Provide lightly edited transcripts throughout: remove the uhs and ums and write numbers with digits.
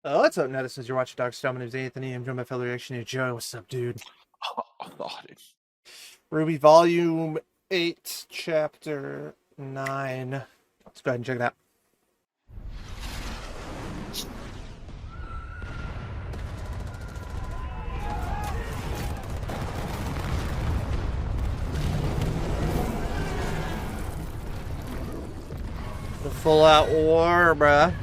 What's up, Netizens? You're watching Dark Star. My name's Anthony. I'm joined by fellow reactionary Joe. What's up, dude? RWBY Volume 8, Chapter 9. Let's go ahead and check it out. The full-out war, bruh.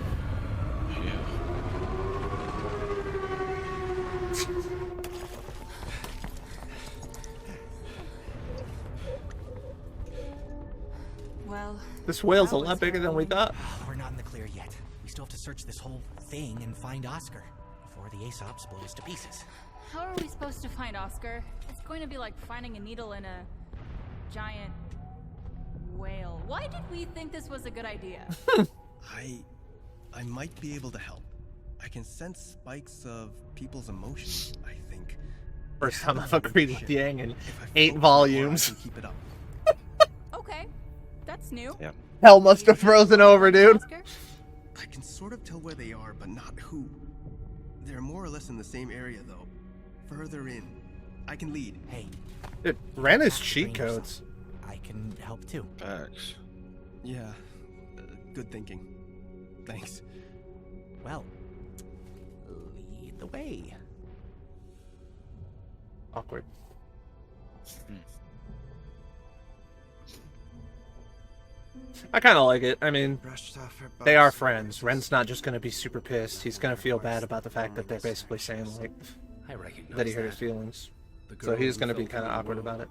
Well, this whale's a lot bigger than we thought. We're not in the clear yet. We still have to search this whole thing and find Oscar before the Aesop blows to pieces. how are we supposed to find Oscar? It's going to be like finding a needle in a giant whale. Why did we think this was a good idea? I might be able to help. I can sense spikes of people's emotions, I think. First time I've agreed with Yang in 8 volumes. I can keep it up. Okay, that's new. Yeah. Hell must have frozen over, dude. Oscar? I can sort of tell where they are, but not who. They're more or less in the same area, though. Further in. I can lead. Hey, Dude, ran his cheat codes. I can help too. Facts. Yeah, good thinking. Thanks. Well, lead the way. Awkward. I kind of like it. I mean, they are friends. Ren's not just going to be super pissed. He's going to feel bad about the fact that they're basically saying, like, I recognize that he hurt his feelings. The So girl he's who going to be fell kind of through the awkward world. about it.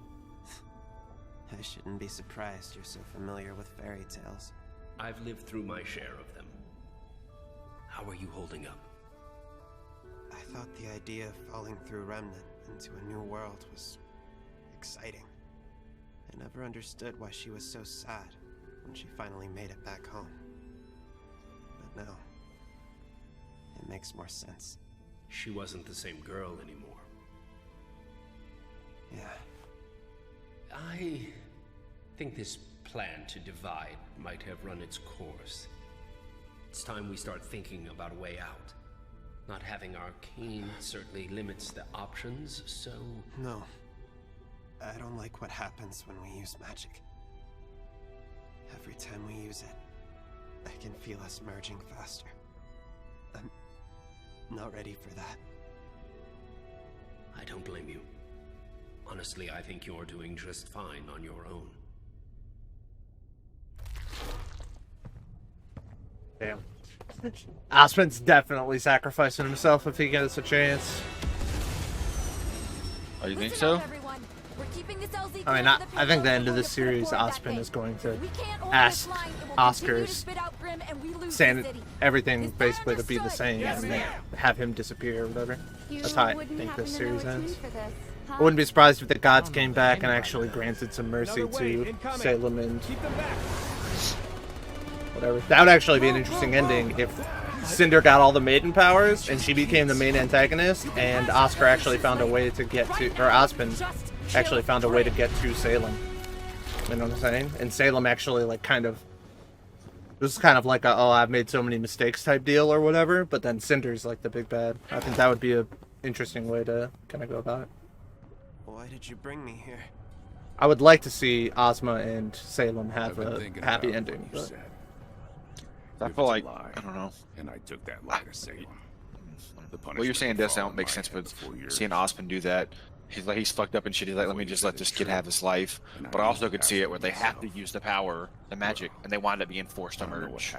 I shouldn't be surprised you're so familiar with fairy tales. I've lived through my share of them. How are you holding up? I thought the idea of falling through Remnant into a new world was exciting. I never understood why she was so sad when she finally made it back home. But now, it makes more sense. She wasn't the same girl anymore. Yeah. I think this plan to divide might have run its course. It's time we start thinking about a way out. Not having arcane certainly limits the options, so... No. I don't like what happens when we use magic. Every time we use it, I can feel us merging faster. I'm not ready for that. I don't blame you. Honestly, I think you're doing just fine on your own. Damn. Osmond's definitely sacrificing himself if he gets a chance. Oh, you think so? I mean, I think the end of this series, Osmond is going to ask Oscar's saying everything basically to be the same and then have him disappear or whatever. That's how I think this series ends. I wouldn't be surprised if the gods came back and actually granted some mercy to Salem and whatever. That would actually be an interesting ending if Cinder got all the maiden powers and she became the main antagonist and Oscar actually found a way to get to, or Osmond actually found a way to get to Salem. You know what I'm saying? And Salem actually like kind of, it was kind of like a, oh, I've made so many mistakes type deal or whatever, but then Cinder's like the big bad. I think that would be a interesting way to kind of go about it. Why did you bring me here? I would like to see Ozma and Salem have a happy ending. But... I feel like, I don't know. And I took that lie to Salem. What you're saying does sound make sense, but seeing Osmond do that, he's fucked up and shit. He's like, let me just let this kid have his life. But I also could see it where they have to use the power, the magic, and they wind up being forced to merge.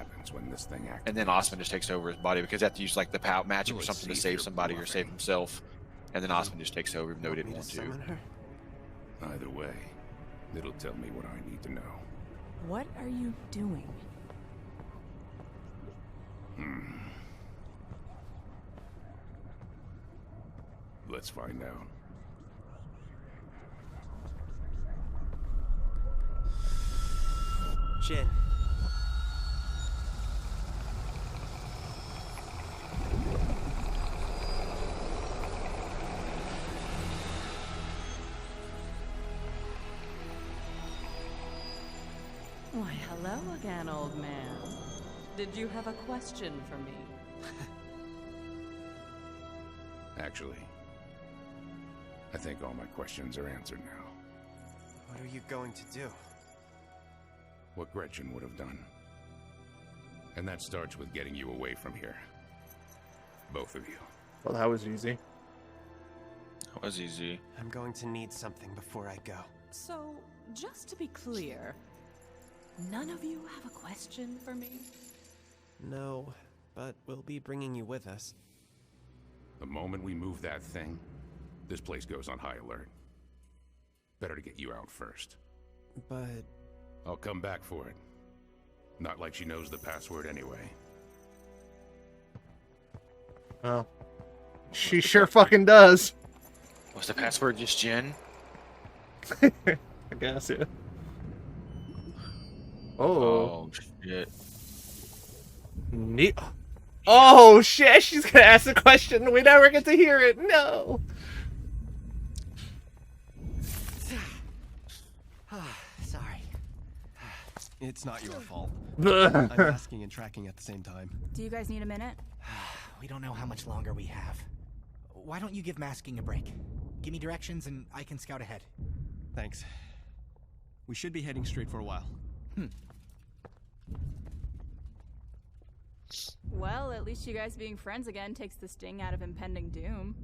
And then Osmond just takes over his body because they have to use like the power, magic or something to save somebody or save himself. And then Osmond just takes over even though he didn't want to. Either way, it'll tell me what I need to know. What are you doing? Let's find out. Jin. Why, hello again, old man. Did you have a question for me? Actually, I think all my questions are answered now. What are you going to do? What Gretchen would have done. And that starts with getting you away from here. Both of you. Well, that was easy. That was easy. I'm going to need something before I go. So, just to be clear, none of you have a question for me? No, but we'll be bringing you with us. The moment we move that thing, this place goes on high alert. Better to get you out first. But... I'll come back for it. Not like she knows the password anyway. Oh. She sure fucking does. Was the password just Jen? I guess, yeah. Oh shit. Neat. Oh shit, she's gonna ask a question. We never get to hear it. No. Sorry. It's not your fault. I'm asking and tracking at the same time. Do you guys need a minute? We don't know how much longer we have. Why don't you give masking a break? Give me directions and I can scout ahead. Thanks. We should be heading straight for a while. Well, at least you guys being friends again takes the sting out of impending doom.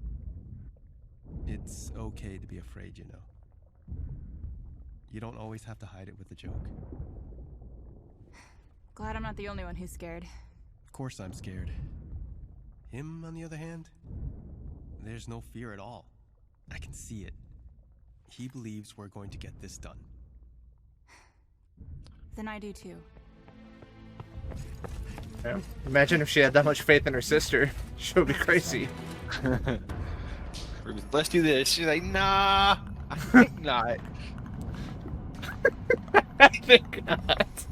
It's okay to be afraid, you know. You don't always have to hide it with a joke. Glad I'm not the only one who's scared. Of course I'm scared. Him, on the other hand, there's no fear at all. I can see it. He believes we're going to get this done. Then I do too. Yeah. Imagine if she had that much faith in her sister. She would be crazy. Let's do this. She's like, nah, I think not. I think not.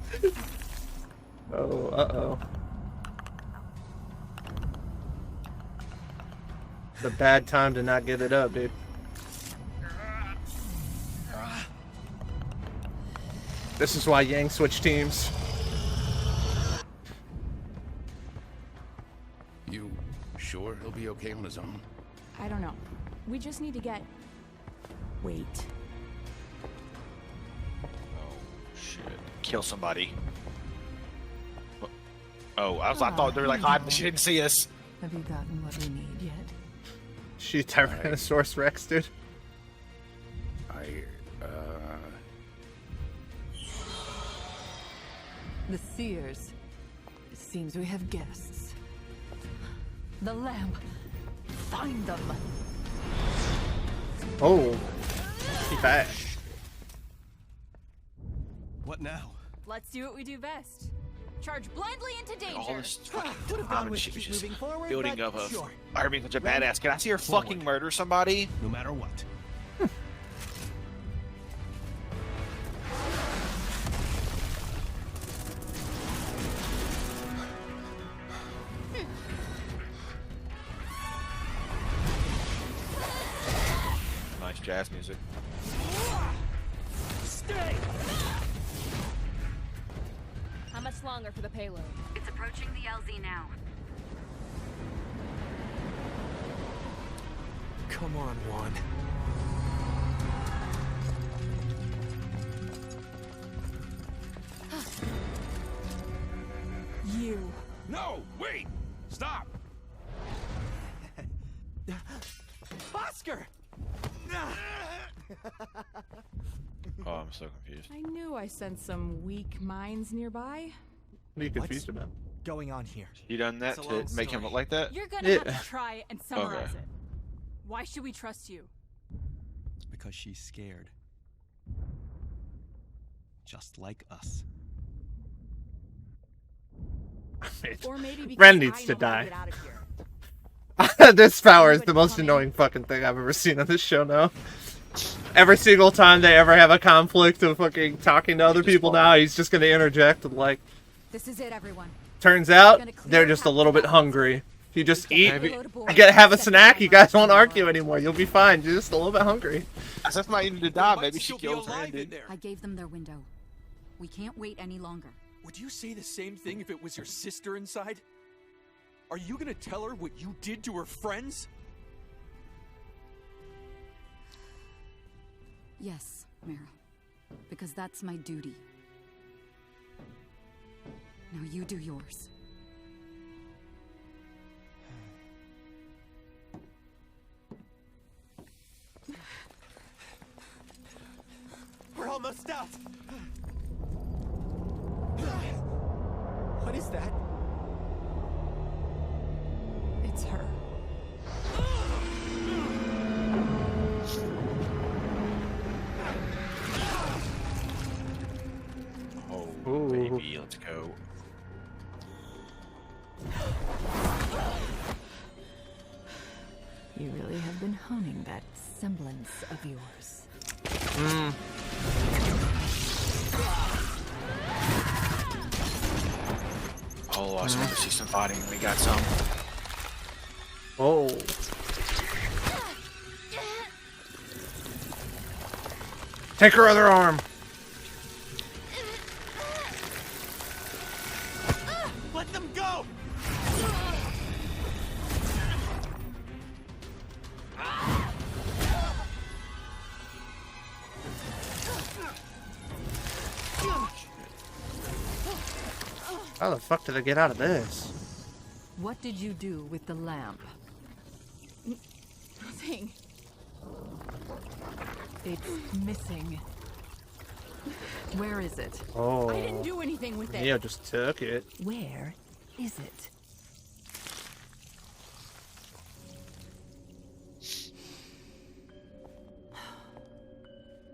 Oh, uh-oh. The bad time to not get it up, dude. This is why Yang switched teams. You sure he'll be okay on his own? I don't know. We just need to get... Wait. Oh shit! Kill somebody. Oh, I thought they were like hiding. She didn't see us. Have you gotten what we need yet? She Tyrannosaurus Rex, dude. The Seers. It seems we have guests. The lamp. Find them. Oh. He back. What now? Let's do what we do best. Charge blindly into danger. All this fucking Would have time gone and with she was keep just moving forward, building but up of sure. her being such a badass. Can I see her fucking murder somebody? No matter what. Nice jazz music. Stay! How much longer for the payload? It's approaching the LZ now. Come on, Juan. You. No! Wait! Stop! Oscar! Oh, I'm so confused. I knew I sensed some weak minds nearby. What are you confused about? Going on here? You done that It's a to long make him story. look like that? You're gonna have to try and summarize Okay. it. Why should we trust you? Because she's scared. Just like us. Or maybe because Ren needs I to know how die. get out of here. This power is the most annoying fucking thing I've ever seen on this show now. Every single time they ever have a conflict of fucking talking to other people now, he's just gonna interject and like... This is it, everyone. Turns out, they're just a little bit hungry. If you just eat, have a snack, you guys won't argue anymore. You'll be fine. You're just a little bit hungry. As if not even to die, maybe she kills I gave them their window. We can't wait any longer. Would you say the same thing if it was your sister inside? Are you gonna tell her what you did to her friends? Yes, Mara. Because that's my duty. Now you do yours. We're almost out! What is that? It's her. Oh, baby, let's go. You really have been honing that semblance of yours. Oh, I was going to see some fighting. We got some. Oh. Take her other arm. Let them go! How the fuck did I get out of this? What did you do with the lamp? Nothing. It's missing. Where is it? Oh. I didn't do anything with it. Neo just took it. Where is it?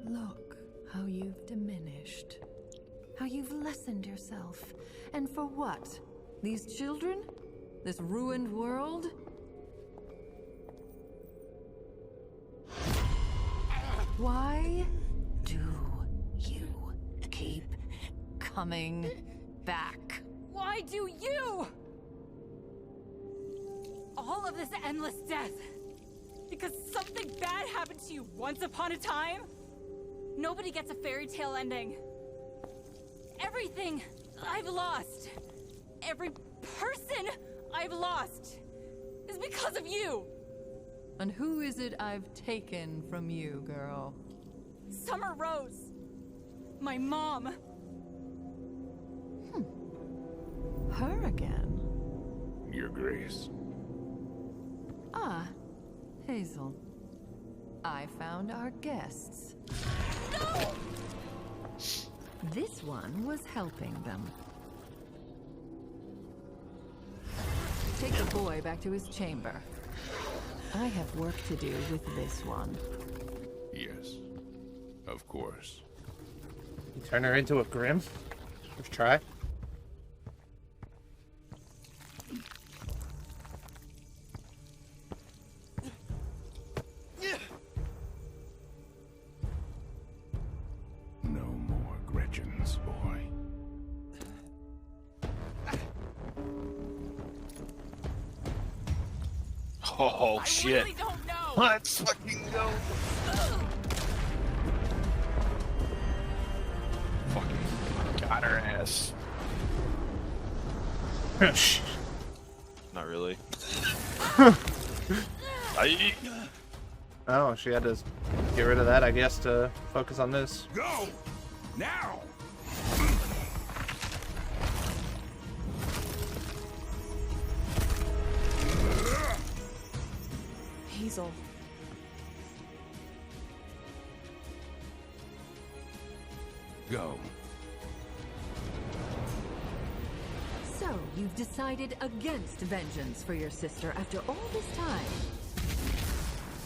Look how you've diminished. How you've lessened yourself. And for what? These children? This ruined world? Why do you keep coming back? Why do you? All of this endless death. Because something bad happened to you once upon a time? Nobody gets a fairy tale ending. Everything I've lost, every person I've lost, is because of you. And who is it I've taken from you, girl? Summer Rose. My mom. Her again? Your Grace. Ah, Hazel. I found our guests. No! This one was helping them. Take the boy back to his chamber. I have work to do with this one. Yes, of course. You turn her into a Grim? Let's try. No more Gretchens, boy. Oh, shit. I really don't know. Let's fucking go. Fucking got her ass. Not really. Oh, she had to get rid of that, I guess, to focus on this. Go! Now! Hazel. Go. So, you've decided against vengeance for your sister after all this time.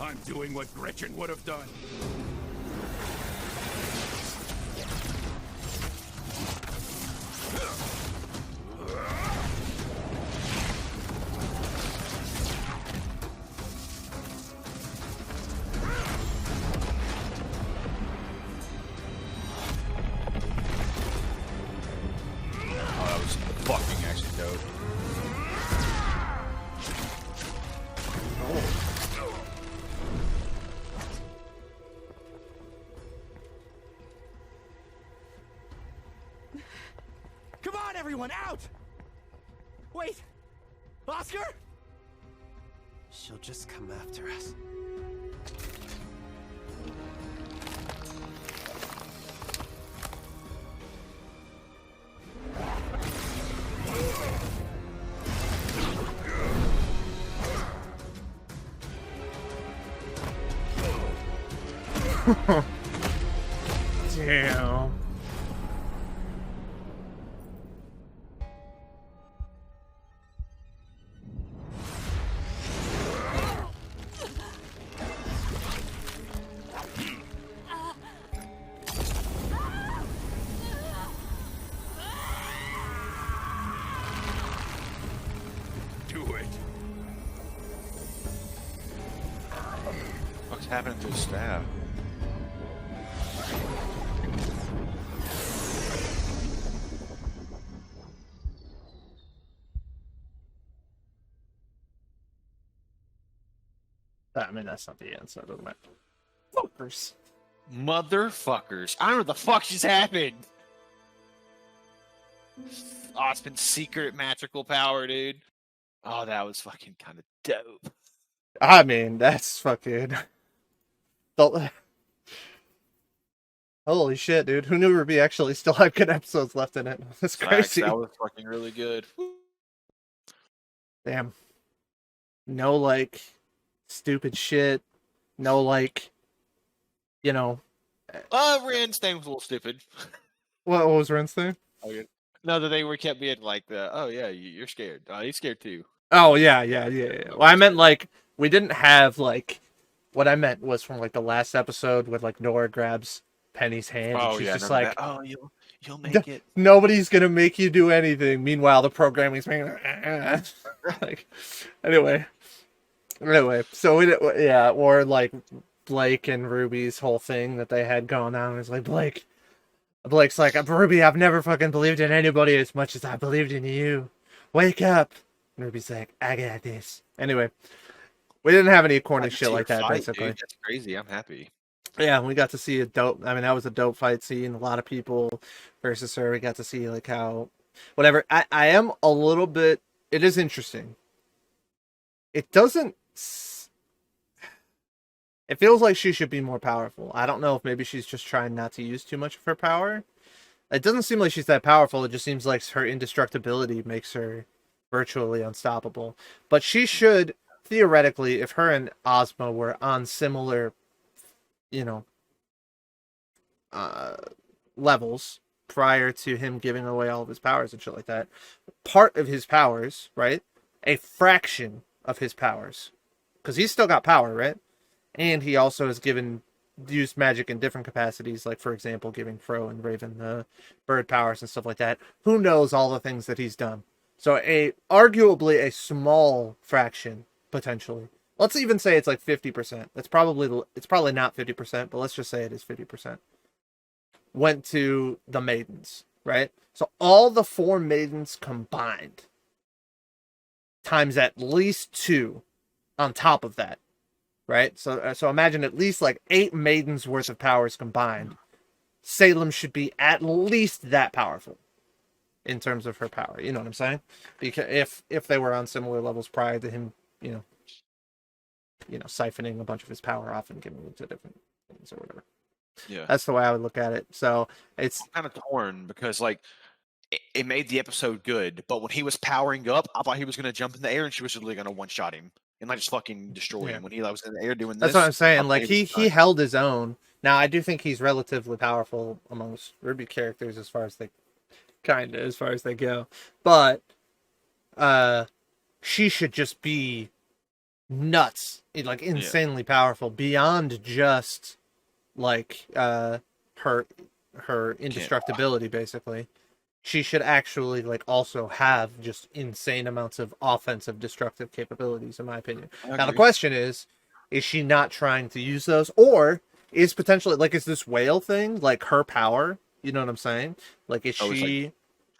I'm doing what Gretchen would have done. Oh, that was fucking actually dope. Come on, everyone, out! Wait! Oscar? She'll just come after us. Damn. Do it. What's happening to his staff? I mean, that's not the end, so it doesn't matter. Fuckers. Motherfuckers. I don't know what the fuck just happened. Osmond's secret magical power, dude. Oh, that was fucking kind of dope. I mean, that's fucking... Holy shit, dude. Who knew RWBY actually still had good episodes left in it? That's crazy. That was fucking really good. Damn. No, like, stupid shit. No, like, you know... Rand's thing was a little stupid. What was Ren's thing? Oh, yeah. No, that they were kept being like, oh, yeah, you're scared. He's scared too. Oh, yeah. Well, I meant, like, we didn't have, like... What I meant was from, like, the last episode with, like, Nora grabs Penny's hand. Oh, and she's yeah. just like, oh, you'll make it. Nobody's gonna make you do anything. Meanwhile, the programming's being like, anyway. So yeah, or like Blake and Ruby's whole thing that they had going on is like Blake's like, RWBY, I've never fucking believed in anybody as much as I believed in you. Wake up. And Ruby's like, I got this. Anyway, we didn't have any corny shit like that, basically. Dude. That's crazy. I'm happy. Yeah, we got to see a dope. I mean, that was a dope fight scene. A lot of people versus her. We got to see like how, whatever. I am a little bit. It is interesting. It doesn't. It feels like she should be more powerful. I don't know if maybe she's just trying not to use too much of her power. It doesn't seem like she's that powerful. It just seems like her indestructibility makes her virtually unstoppable. But she should, theoretically, if her and Ozma were on similar, levels prior to him giving away all of his powers and shit like that, part of his powers, right? A fraction of his powers. Because he's still got power, right? And he also has used magic in different capacities, like, for example, giving Fro and Raven the bird powers and stuff like that. Who knows all the things that he's done? So arguably a small fraction, potentially. Let's even say it's like 50%. It's probably not 50%, but let's just say it is 50%. Went to the maidens, right? So all the 4 maidens combined, times at least 2 on top of that, right? So imagine at least like 8 maidens worth of powers combined. Salem should be at least that powerful in terms of her power. You know what I'm saying? Because if they were on similar levels prior to him, siphoning a bunch of his power off and giving it to different things or whatever. Yeah, that's the way I would look at it. So I'm kind of torn because like it made the episode good, but when he was powering up, I thought he was going to jump in the air and she was literally going to one-shot him and like just fucking destroy him when he was in the air doing this. That's what I'm saying. Like he held his own. Now I do think he's relatively powerful amongst RWBY characters as far as they go, but she should just be nuts, like insanely powerful beyond just like her indestructibility. Basically, she should actually like also have just insane amounts of offensive destructive capabilities, in my opinion. Now the question is she not trying to use those, or is potentially like, is this whale thing like her power? You know what I'm saying? Like, is she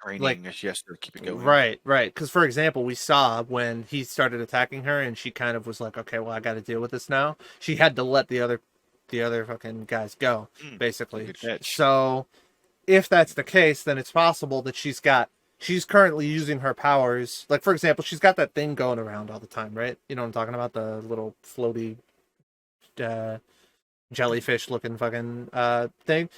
training? She has to keep it going. Right. Because for example, we saw when he started attacking her, and she kind of was like, "Okay, well, I got to deal with this now." She had to let the other fucking guys go, basically. So, if that's the case, then it's possible that she's currently using her powers. Like, for example, she's got that thing going around all the time, right? You know what I'm talking about? The little floaty, jellyfish-looking fucking thing.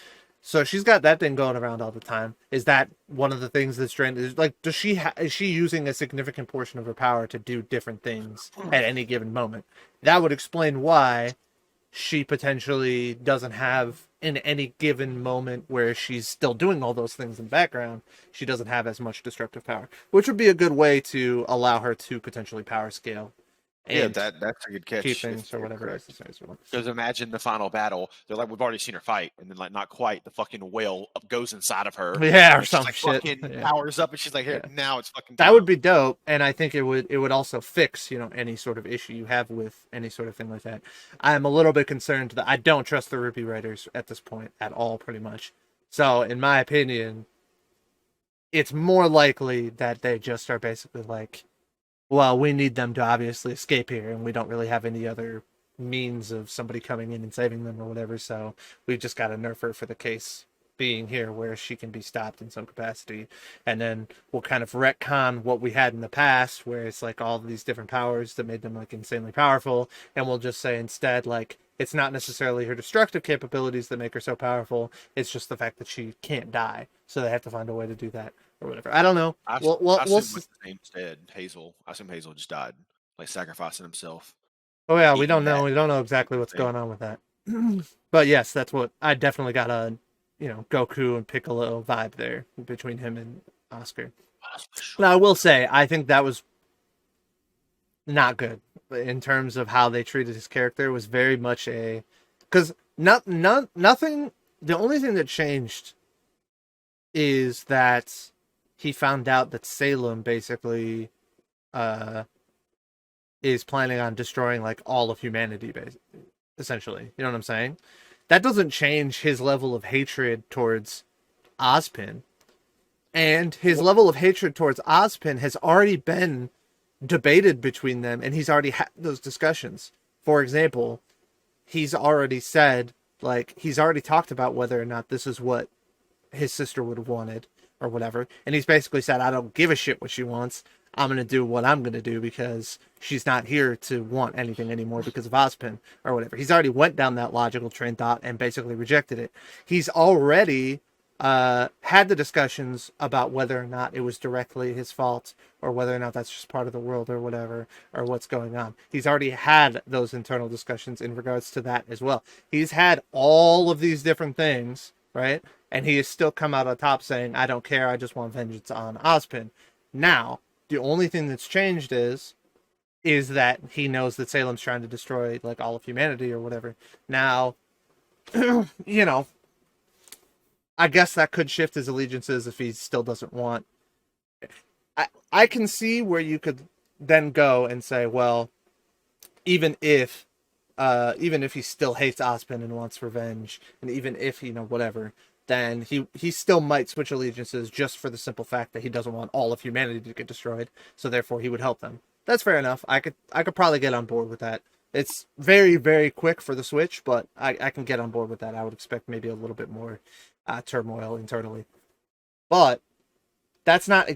So she's got that thing going around all the time. Is that one of the things that's drained? Like, is she using a significant portion of her power to do different things at any given moment? That would explain why she potentially doesn't have in any given moment where she's still doing all those things in the background, she doesn't have as much destructive power, which would be a good way to allow her to potentially power scale. Yeah, that's a good catch. Keep things or whatever it is. Because imagine the final battle. They're like, we've already seen her fight, and then like not quite. The fucking whale goes inside of her. Yeah, or she's some like, shit. Fucking powers up, and she's like, here, now it's fucking. That would be dope, and I think it would also fix, you know, any sort of issue you have with any sort of thing like that. I'm a little bit concerned that I don't trust the RWBY writers at this point at all, pretty much. So, in my opinion, it's more likely that they just are basically like, well, we need them to obviously escape here, and we don't really have any other means of somebody coming in and saving them or whatever, so we've just got to nerf her for the case being here where she can be stopped in some capacity. And then we'll kind of retcon what we had in the past, where it's like all these different powers that made them like insanely powerful, and we'll just say instead, like, it's not necessarily her destructive capabilities that make her so powerful, it's just the fact that she can't die, so they have to find a way to do that or whatever. I don't know. I We'll assume what's his name instead, Hazel. I assume Hazel just died, like sacrificing himself. Oh yeah, we don't know. We don't know exactly what's going on with that. But yes, that's what I definitely got a, you know, Goku and Piccolo vibe there between him and Oscar. Now I will say, I think that was not good in terms of how they treated his character. It was very much a, because nothing. The only thing that changed is that he found out that Salem basically is planning on destroying like all of humanity, essentially. You know what I'm saying? That doesn't change his level of hatred towards Ozpin. And his level of hatred towards Ozpin has already been debated between them, and he's already had those discussions. For example, he's already said, like, he's already talked about whether or not this is what his sister would have wanted or whatever. And he's basically said, I don't give a shit what she wants. I'm going to do what I'm going to do because she's not here to want anything anymore because of Ozpin or whatever. He's already went down that logical train of thought and basically rejected it. He's already had the discussions about whether or not it was directly his fault or whether or not that's just part of the world or whatever, or what's going on. He's already had those internal discussions in regards to that as well. He's had all of these different things, right? And he has still come out on top saying, I don't care, I just want vengeance on Ozpin. Now, the only thing that's changed is that he knows that Salem's trying to destroy like all of humanity or whatever. Now, you know, I guess that could shift his allegiances if he still doesn't want. I can see where you could then go and say, well, even if he still hates Ozpin and wants revenge, and even if, you know, whatever, then he still might switch allegiances just for the simple fact that he doesn't want all of humanity to get destroyed, so therefore he would help them. That's fair enough. I could probably get on board with that. It's very, very quick for the switch, but I can get on board with that. I would expect maybe a little bit more turmoil internally. But that's not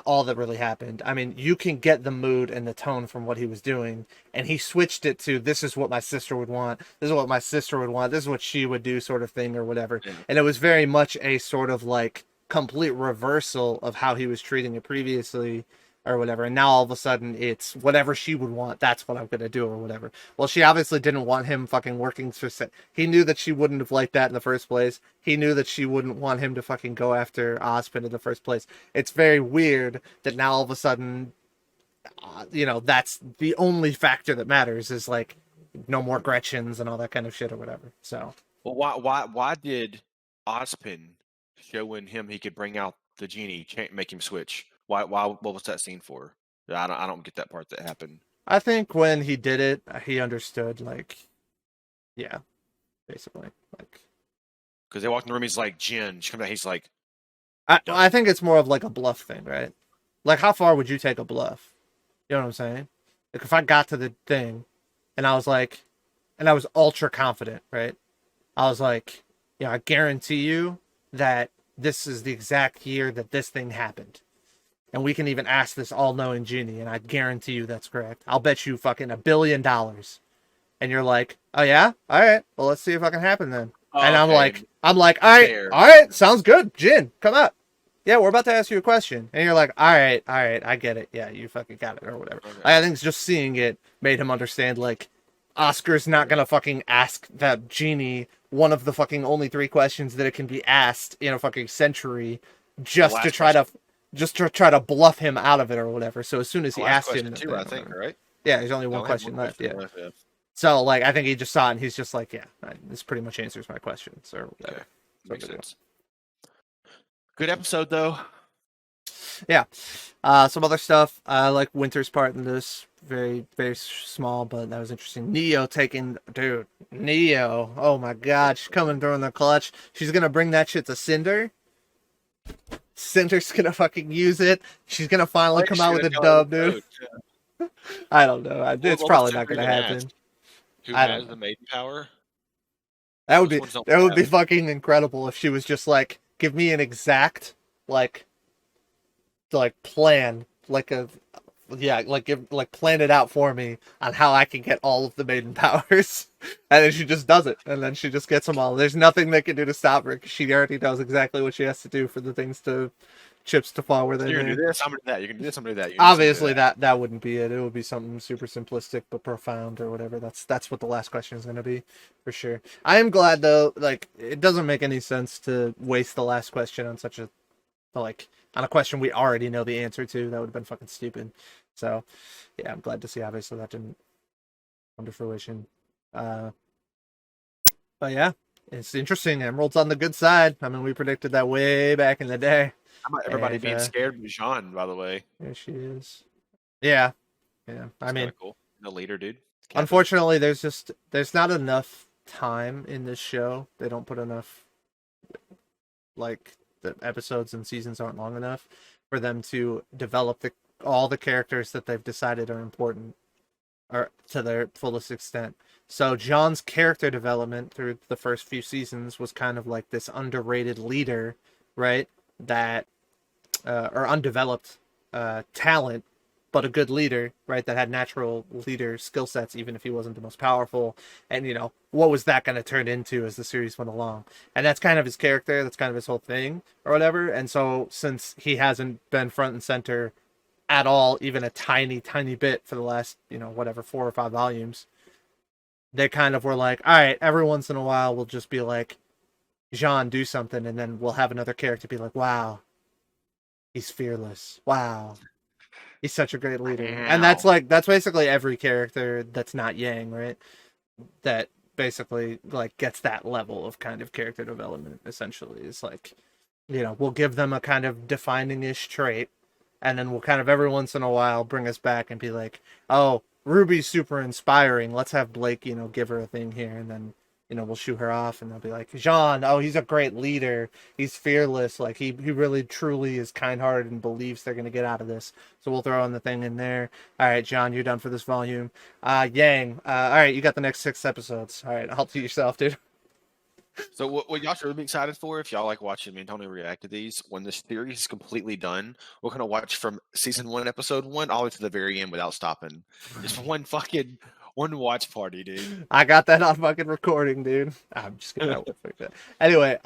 all that really happened. I mean, you can get the mood and the tone from what he was doing, and he switched it to, this is what my sister would want, this is what my sister would want, this is what she would do, sort of thing or whatever. And it was very much a sort of like complete reversal of how he was treating it previously or whatever. And now all of a sudden it's whatever she would want, that's what I'm going to do or whatever. Well, she obviously didn't want him fucking working for... He knew that she wouldn't have liked that in the first place. He knew that she wouldn't want him to fucking go after Ozpin in the first place. It's very weird that now all of a sudden, you know, that's the only factor that matters is like no more Gretchens and all that kind of shit or whatever. So, well, why did Ozpin showing him he could bring out the genie make him switch? Why? What was that scene for? I don't get that part that happened. I think when he did it, he understood. Like, yeah, basically, like, because they walked in the room, he's like, Jin. She comes out, he's like, I think it's more of like a bluff thing, right? Like, how far would you take a bluff? You know what I'm saying? Like, if I got to the thing, and I was like, and I was ultra confident, right? I was like, yeah, I guarantee you that this is the exact year that this thing happened. And we can even ask this all-knowing genie, and I guarantee you that's correct. I'll bet you fucking $1 billion. And you're like, oh yeah? All right. Well, let's see if I can happen then. And I'm like, all right, sounds good. Jin, come up. Yeah, we're about to ask you a question. And you're like, all right, I get it. Yeah, you fucking got it or whatever. Okay. I think just seeing it made him understand, like, Oscar's not gonna fucking ask that genie one of the fucking only 3 questions that it can be asked in a fucking century just to try to bluff him out of it or whatever. So as soon as he asked him, too, I think, right? Yeah, there's only one question left. Yeah. So like, I think he just saw it and he's just like, yeah, this pretty much answers my questions or whatever. Okay. Makes sense. Good episode though. Yeah. Some other stuff. I like Winter's part in this. Very, very small, but that was interesting. Neo. Oh my god, she's coming through in the clutch. She's gonna bring that shit to Cinder. Cinder's gonna fucking use it. She's gonna finally come out with a dub, dude. I don't know. It's probably not gonna happen. Who has the maiden power? That would be fucking incredible if she was just like, give me an exact plan, plan it out for me on how I can get all of the maiden powers, and then she just does it, and then she just gets them all. There's nothing they can do to stop her because she already knows exactly what she has to do for the chips to fall where they. You're gonna do this, I'm gonna do that. You can do this, I'm gonna do that. Obviously, that wouldn't be it. It would be something super simplistic but profound or whatever. That's what the last question is gonna be, for sure. I am glad though. Like, it doesn't make any sense to waste the last question on such a on a question we already know the answer to. That would have been fucking stupid. So, yeah, I'm glad to see. Obviously, that didn't come to fruition. But yeah, it's interesting. Emerald's on the good side. I mean, we predicted that way back in the day. How about everybody being scared of Jean, by the way? There she is. Yeah. I mean, cool. The leader, dude. Unfortunately, there's not enough time in this show. They don't put enough, the episodes and seasons aren't long enough for them to develop all the characters that they've decided are important, or to their fullest extent. So John's character development through the first few seasons was kind of like this underrated leader, right? That or undeveloped talent, but a good leader, right? That had natural leader skill sets, even if he wasn't the most powerful. And, what was that going to turn into as the series went along? And that's kind of his character. That's kind of his whole thing or whatever. And so since he hasn't been front and center at all, even a tiny, tiny bit for the last, 4 or 5 volumes, they kind of were like, all right, every once in a while, we'll just be like, Jean, do something. And then we'll have another character be like, wow, he's fearless. Wow. He's such a great leader. And that's basically every character that's not Yang, right? That basically gets that level of kind of character development, essentially. It's we'll give them a kind of defining-ish trait, and then we'll kind of every once in a while bring us back and be like, oh, Ruby's super inspiring. Let's have Blake, give her a thing here, and then we'll shoot her off, and they'll be like, Jean, oh, he's a great leader. He's fearless. He really, truly is kind-hearted and believes they're going to get out of this. So we'll throw in the thing in there. All right, John, you're done for this volume. Yang, all right, you got the next 6 episodes. All right, help to yourself, dude. So what y'all should really be excited for, if y'all like watching me and Tony react to these, when this series is completely done, we're going to watch from season 1, episode 1, all the way to the very end without stopping. Just one watch party, dude. I got that on fucking recording, dude. I'm just kidding. I won't fake that. Anyway,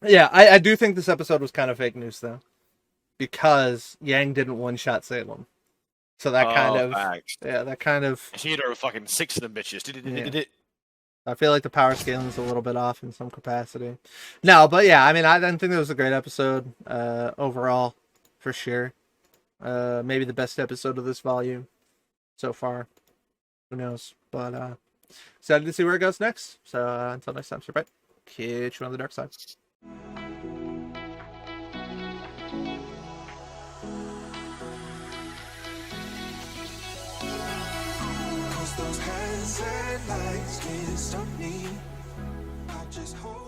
yeah, I do think this episode was kind of fake news, though. Because Yang didn't one-shot Salem. So that kind of... She hit her fucking 6 of them bitches. Yeah. I feel like the power scaling is a little bit off in some capacity. No, but yeah, I mean, I didn't think it was a great episode overall, for sure. Maybe the best episode of this volume so far. Who knows? But excited to see where it goes next. So until next time, survive. Catch you on the dark side. Those hands and lights can't stop me. I just hope